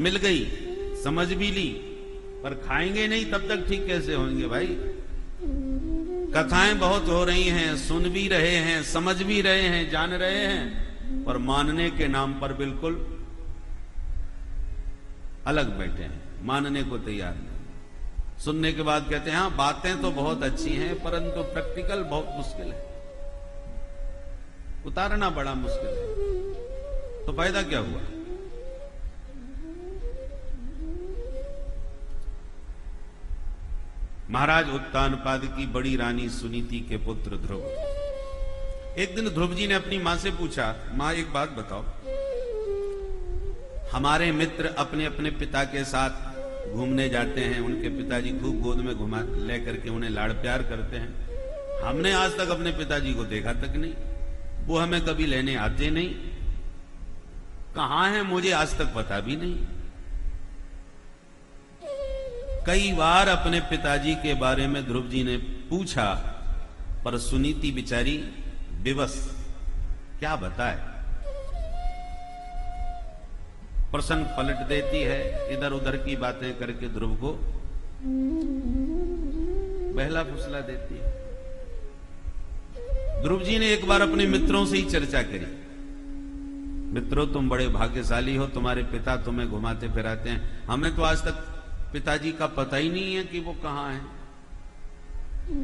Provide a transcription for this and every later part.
मिल गई, समझ भी ली, पर खाएंगे नहीं तब तक ठीक कैसे होंगे भाई। कथाएं बहुत हो रही हैं, सुन भी रहे हैं, समझ भी रहे हैं, जान रहे हैं, पर मानने के नाम पर बिल्कुल अलग बैठे हैं, मानने को तैयार नहीं। सुनने के बाद कहते हैं हाँ बातें तो बहुत अच्छी हैं, परंतु प्रैक्टिकल बहुत मुश्किल है, उतारना बड़ा मुश्किल है। तो फायदा क्या हुआ? महाराज उत्तानपाद की बड़ी रानी सुनीति के पुत्र ध्रुव। एक दिन ध्रुव जी ने अपनी मां से पूछा, मां एक बात बताओ, हमारे मित्र अपने अपने पिता के साथ घूमने जाते हैं, उनके पिताजी खूब गोद में घुमा लेकर के उन्हें लाड़ प्यार करते हैं, हमने आज तक अपने पिताजी को देखा तक नहीं, वो हमें कभी लेने आते नहीं, कहां है मुझे आज तक पता भी नहीं। कई बार अपने पिताजी के बारे में ध्रुव जी ने पूछा, पर सुनीति बिचारी विवश, क्या बताए। प्रसंग पलट देती है, इधर उधर की बातें करके ध्रुव को बहला फुसला देती है। ध्रुव जी ने एक बार अपने मित्रों से ही चर्चा करी, मित्रों तुम बड़े भाग्यशाली हो, तुम्हारे पिता तुम्हें घुमाते फिराते हैं, हमें तो आज तक पिताजी का पता ही नहीं है कि वो कहां है।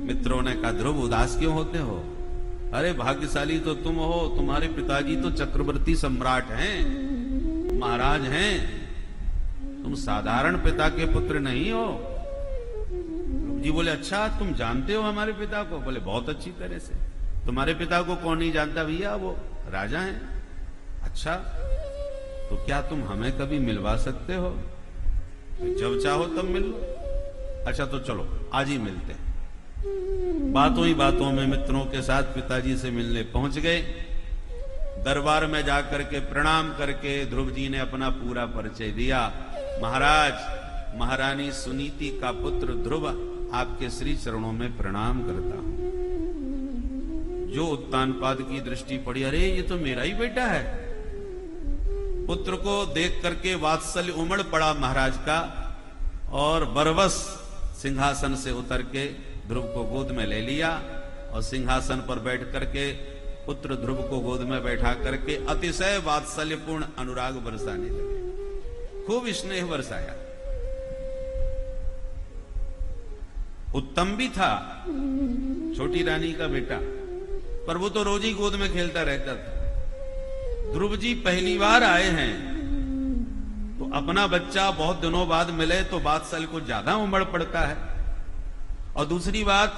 मित्रों ने कहा ध्रुव उदास क्यों होते हो, अरे भाग्यशाली तो तुम हो, तुम्हारे पिताजी तो चक्रवर्ती सम्राट हैं, महाराज हैं, तुम साधारण पिता के पुत्र नहीं हो। जी बोले अच्छा तुम जानते हो हमारे पिता को? बोले बहुत अच्छी तरह से। तुम्हारे पिता को कौन नहीं जानता भैया, वो राजा हैं। अच्छा तो क्या तुम हमें कभी मिलवा सकते हो? जब चाहो तब मिल लो। अच्छा तो चलो आज ही मिलते हैं। बातों ही बातों में मित्रों के साथ पिताजी से मिलने पहुंच गए। दरबार में जाकर के प्रणाम करके ध्रुव जी ने अपना पूरा परिचय दिया। महाराज महारानी सुनीति का पुत्र ध्रुव आपके श्री चरणों में प्रणाम करता हूं। जो उत्तानपाद की दृष्टि पड़ी, अरे ये तो मेरा ही बेटा है। पुत्र को देख करके वात्सल्य उमड़ पड़ा महाराज का, और बरबस सिंहासन से उतर के ध्रुव को गोद में ले लिया और सिंहासन पर बैठ करके पुत्र ध्रुव को गोद में बैठा करके अतिशय वात्सल्यपूर्ण अनुराग बरसाने लगे, खूब स्नेह बरसाया। उत्तम भी था, छोटी रानी का बेटा, पर वो तो रोज ही गोद में खेलता रहता था। ध्रुव जी पहली बार आए हैं तो अपना बच्चा बहुत दिनों बाद मिले तो वात्सल्य को ज्यादा उमड़ पड़ता है। और दूसरी बात,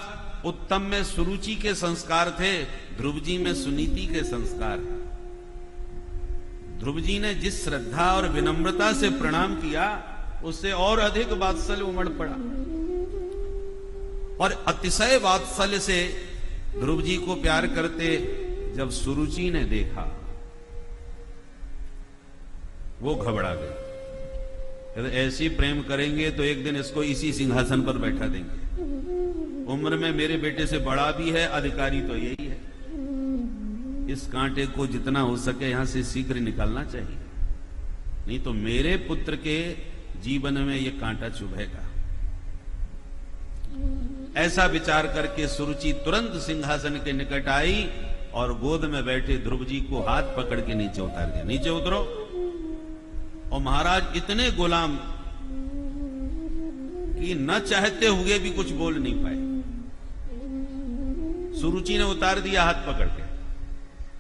उत्तम में सुरुचि के संस्कार थे, ध्रुव जी में सुनीति के संस्कार। ध्रुव जी ने जिस श्रद्धा और विनम्रता से प्रणाम किया, उससे और अधिक वात्सल्य उमड़ पड़ा। और अतिशय वात्सल्य से ध्रुव जी को प्यार करते जब सुरुचि ने देखा, वो घबरा गई। ऐसी प्रेम करेंगे तो एक दिन इसको इसी सिंहासन पर बैठा देंगे, उम्र में मेरे बेटे से बड़ा भी है, अधिकारी तो यही है, इस कांटे को जितना हो सके यहां से शीघ्र निकालना चाहिए, नहीं तो मेरे पुत्र के जीवन में यह कांटा चुभेगा। ऐसा विचार करके सुरुचि तुरंत सिंहासन के निकट आई और गोद में बैठे ध्रुव जी को हाथ पकड़ के नीचे उतार दिया, नीचे उतरो। और महाराज इतने गुलाम कि न चाहते हुए भी कुछ बोल नहीं पाए। सुरुचि ने उतार दिया हाथ पकड़ के,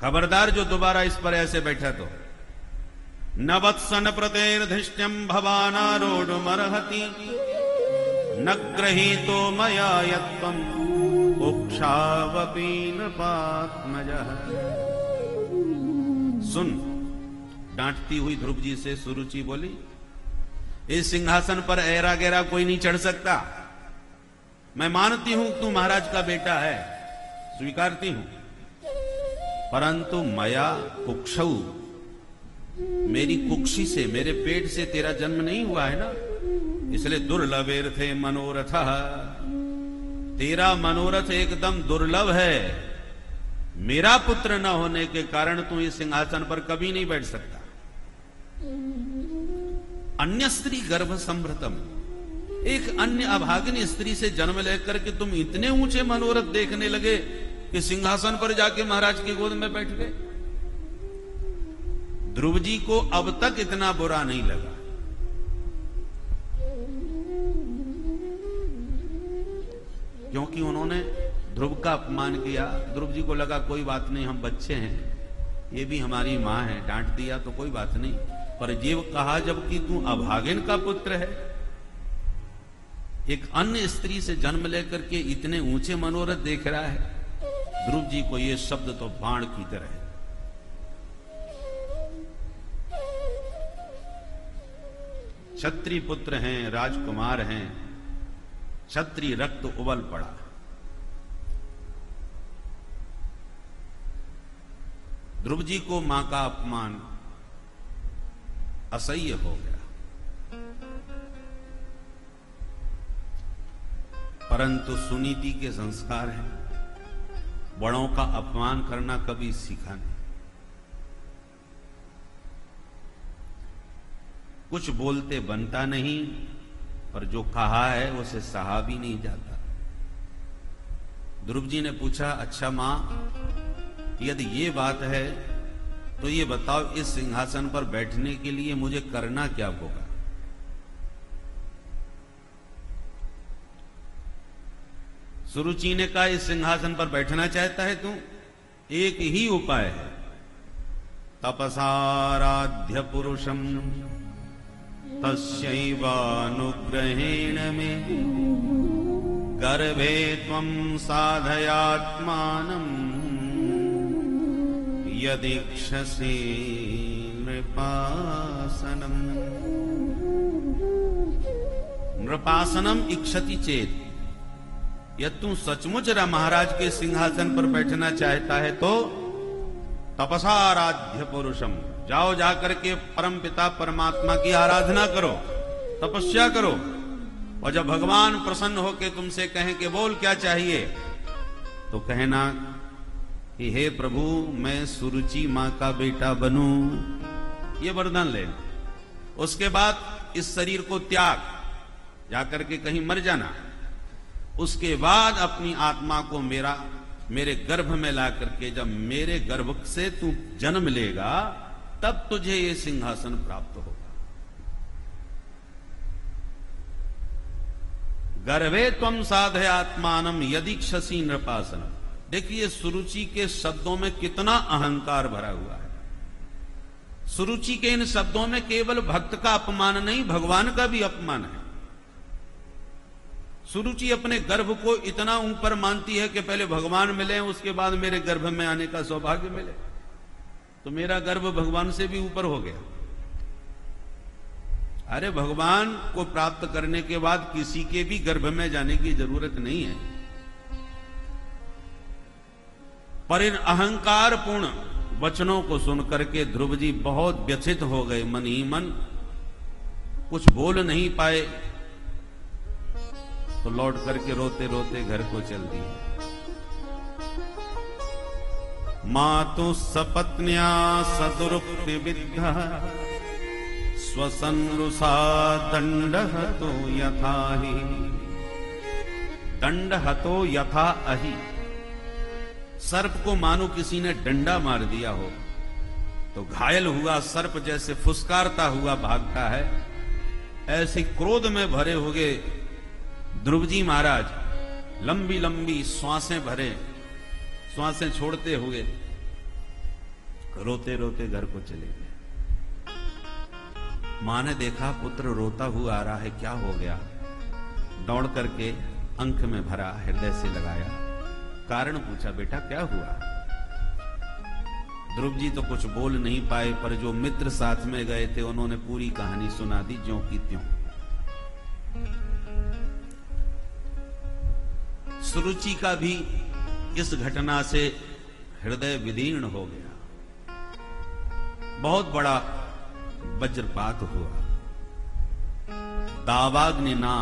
खबरदार जो दोबारा इस पर ऐसे बैठा तो न वत्सन प्रतेर्धिष्ण्यम भवानारोढ़ मरहति न ग्रहीतो मया यत्त्वं उक्षावपीन पात्मजः। सुन, डांटती हुई ध्रुव जी से सुरुचि बोली, इस सिंहासन पर ऐरा गैरा कोई नहीं चढ़ सकता। मैं मानती हूं तू महाराज का बेटा है, स्वीकारती हूं, परंतु मया कुक्षौ, मेरी कुक्षी से, मेरे पेट से तेरा जन्म नहीं हुआ है ना, इसलिए दुर्लभेर थे मनोरथ, तेरा मनोरथ एकदम दुर्लभ है। मेरा पुत्र न होने के कारण तू इस सिंहासन पर कभी नहीं बैठ सकता। अन्य स्त्री गर्भ संभृतम, एक अन्य अभागिनी स्त्री से जन्म लेकर के तुम इतने ऊंचे मनोरथ देखने लगे कि सिंहासन पर जाके महाराज की गोद में बैठ गए। ध्रुव जी को अब तक इतना बुरा नहीं लगा। क्योंकि उन्होंने ध्रुव का अपमान किया। ध्रुव जी को लगा कोई बात नहीं, हम बच्चे हैं, ये भी हमारी मां है, डांट दिया तो कोई बात नहीं। पर जीव कहा जबकि तू अभागिन का पुत्र है, एक अन्य स्त्री से जन्म लेकर के इतने ऊंचे मनोरथ देख रहा है। ध्रुव जी को ये शब्द तो बाण की तरह है। क्षत्रिय पुत्र हैं, राजकुमार हैं, क्षत्रिय रक्त उबल पड़ा। ध्रुव जी को मां का अपमान असह्य हो गया। परंतु सुनीति के संस्कार हैं, बड़ों का अपमान करना कभी सीखा नहीं। कुछ बोलते बनता नहीं, पर जो कहा है उसे सहा भी नहीं जाता। ध्रुव जी ने पूछा, अच्छा मां, यदि ये बात है तो ये बताओ, इस सिंहासन पर बैठने के लिए मुझे करना क्या होगा? सुरुचि ने कहा, इस सिंहासन पर बैठना चाहता है तू? एक ही उपाय है, तपसाराध्य पुरुषम तस्यैवानुग्रहेण मे गर्भे त्वं साधयात्मानं यदीक्षसे नृपासनम। नृपासनम इक्षति चेत, यदि तू सचमुच महाराज के सिंहासन पर बैठना चाहता है तो तपसाराध्य पुरुषम, जाओ जाकर के परम पिता परमात्मा की आराधना करो, तपस्या करो। और जब भगवान प्रसन्न होकर तुमसे कहें कि बोल क्या चाहिए, तो कहना कि हे प्रभु, मैं सुरुचि मां का बेटा बनूं, ये वरदान लेना। उसके बाद इस शरीर को त्याग, जाकर के कहीं मर जाना। उसके बाद अपनी आत्मा को मेरे गर्भ में ला करके, जब मेरे गर्भ से तू जन्म लेगा, तब तुझे ये सिंहासन प्राप्त होगा। गर्भे त्वं साधयात्मानं यदीक्षसि नृपासनम। देखिए सुरुचि के शब्दों में कितना अहंकार भरा हुआ है। सुरुचि के इन शब्दों में केवल भक्त का अपमान नहीं, भगवान का भी अपमान है। सुरुचि अपने गर्भ को इतना ऊपर मानती है कि पहले भगवान मिले, उसके बाद मेरे गर्भ में आने का सौभाग्य मिले। तो मेरा गर्भ भगवान से भी ऊपर हो गया। अरे भगवान को प्राप्त करने के बाद किसी के भी गर्भ में जाने की जरूरत नहीं है। पर इन अहंकार पूर्ण वचनों को सुनकर के ध्रुव जी बहुत व्यथित हो गए। मन ही मन कुछ बोल नहीं पाए, तो लौट करके रोते रोते घर को चल दिए। मातु सपत्न्या सदुरुक्तिविद्धा स्वसन्रुषा दंडहतो यथा हि, दंडहतो यथा अहि। सर्प को मानो किसी ने डंडा मार दिया हो तो घायल हुआ सर्प जैसे फुसकारता हुआ भागता है, ऐसे क्रोध में भरे हुए ध्रुव जी महाराज लंबी लंबी श्वासें भरे, श्वासें छोड़ते हुए रोते रोते घर को चले गए। मां ने देखा पुत्र रोता हुआ आ रहा है, क्या हो गया? दौड़ करके अंक में भरा, हृदय से लगाया, कारण पूछा, बेटा क्या हुआ? ध्रुव जी तो कुछ बोल नहीं पाए, पर जो मित्र साथ में गए थे उन्होंने पूरी कहानी सुना दी, ज्यों की त्यों। सुरुचि का भी इस घटना से हृदय विदीर्ण हो गया। बहुत बड़ा वज्रपात हुआ। दावाग्नि ना